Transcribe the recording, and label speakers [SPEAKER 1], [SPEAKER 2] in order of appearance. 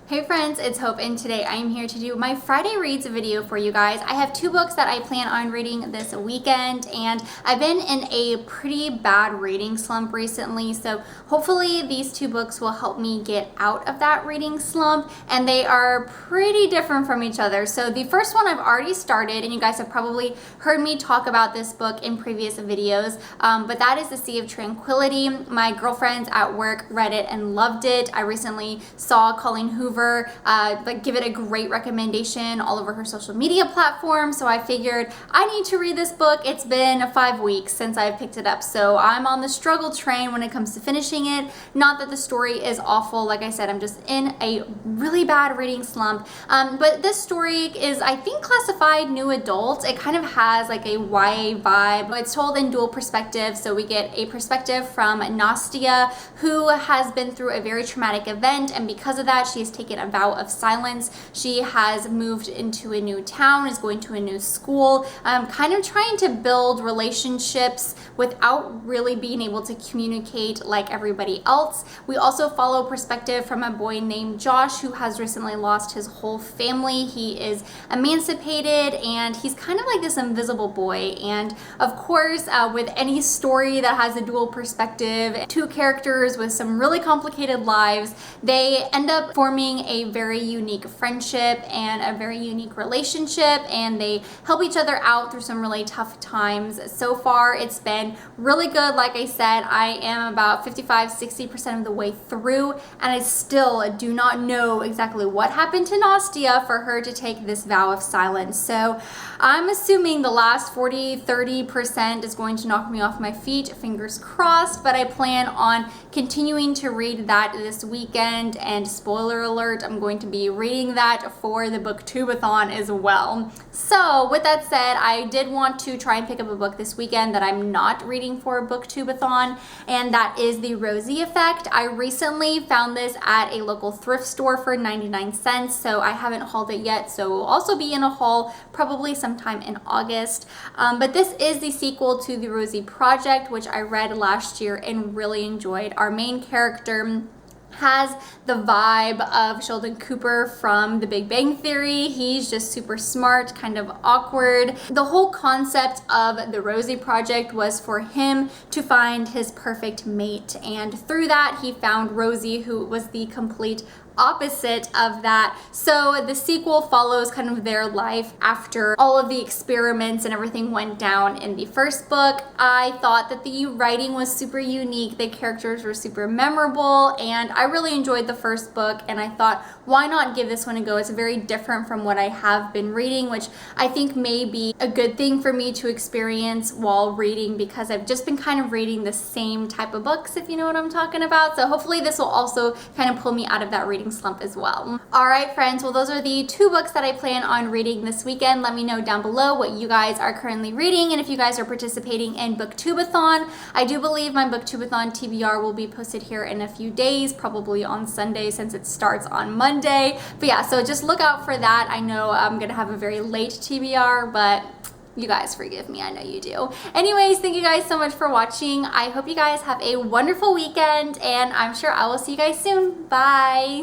[SPEAKER 1] Hey friends, it's Hope, and today I am here to do my Friday Reads video for you guys. I have two books that I plan on reading this weekend, and I've been in a pretty bad reading slump recently, so hopefully these two books will help me get out of that reading slump, and they are pretty different from each other. So the first one I've already started, and you guys have probably heard me talk about this book in previous videos, but that is The Sea of Tranquility. My girlfriends at work read it and loved it. I recently saw Colleen Hoover give it a great recommendation all over her social media platforms, so I figured I need to read this book. It's been 5 weeks since I've picked it up, so I'm on the struggle train when it comes to finishing it. Not that the story is awful, like I said, I'm just in a really bad reading slump, but this story is, I think, classified new adult. It kind of has like a YA vibe. It's told in dual perspective, so we get a perspective from Nastia, who has been through a very traumatic event, and because of that she has taken a vow of silence. She has moved into a new town, is going to a new school, kind of trying to build relationships without really being able to communicate like everybody else. We also follow perspective from a boy named Josh, who has recently lost his whole family. He is emancipated and he's kind of like this invisible boy, and of course with any story that has a dual perspective, two characters with some really complicated lives, they end up forming a very unique friendship and a very unique relationship, and they help each other out through some really tough times. So far it's been really good. Like I said, I am about 55-60% of the way through, and I still do not know exactly what happened to Nastia for her to take this vow of silence. So I'm assuming the last 40-30% is going to knock me off my feet, fingers crossed, but I plan on continuing to read that this weekend, and spoiler alert, I'm going to be reading that for the booktubeathon as well. So with that said, I did want to try and pick up a book this weekend that I'm not reading for a booktubeathon, and that is The Rosie Effect. I recently found this at a local thrift store for 99 cents, so I haven't hauled it yet, so it will also be in a haul probably sometime in August. But this is the sequel to The Rosie Project, which I read last year and really enjoyed. Our main character has the vibe of Sheldon Cooper from The Big Bang Theory. He's just super smart, kind of awkward. The whole concept of the Rosie Project was for him to find his perfect mate, and through that he found Rosie, who was the complete opposite of that. So the sequel follows kind of their life after all of the experiments and everything went down in the first book. I thought that the writing was super unique, the characters were super memorable, and I really enjoyed the first book, and I thought, why not give this one a go? It's very different from what I have been reading, which I think may be a good thing for me to experience while reading, because I've just been kind of reading the same type of books, if you know what I'm talking about. So hopefully this will also kind of pull me out of that reading slump as well. All right, friends, well, those are the two books that I plan on reading this weekend. Let me know down below what you guys are currently reading, and if you guys are participating in booktubeathon. I do believe my booktubeathon TBR will be posted here in a few days, probably on Sunday since it starts on Monday. But yeah, so just look out for that. I know I'm gonna have a very late TBR, but you guys forgive me, I know you do. Anyways, thank you guys so much for watching. I hope you guys have a wonderful weekend, and I'm sure I will see you guys soon. Bye.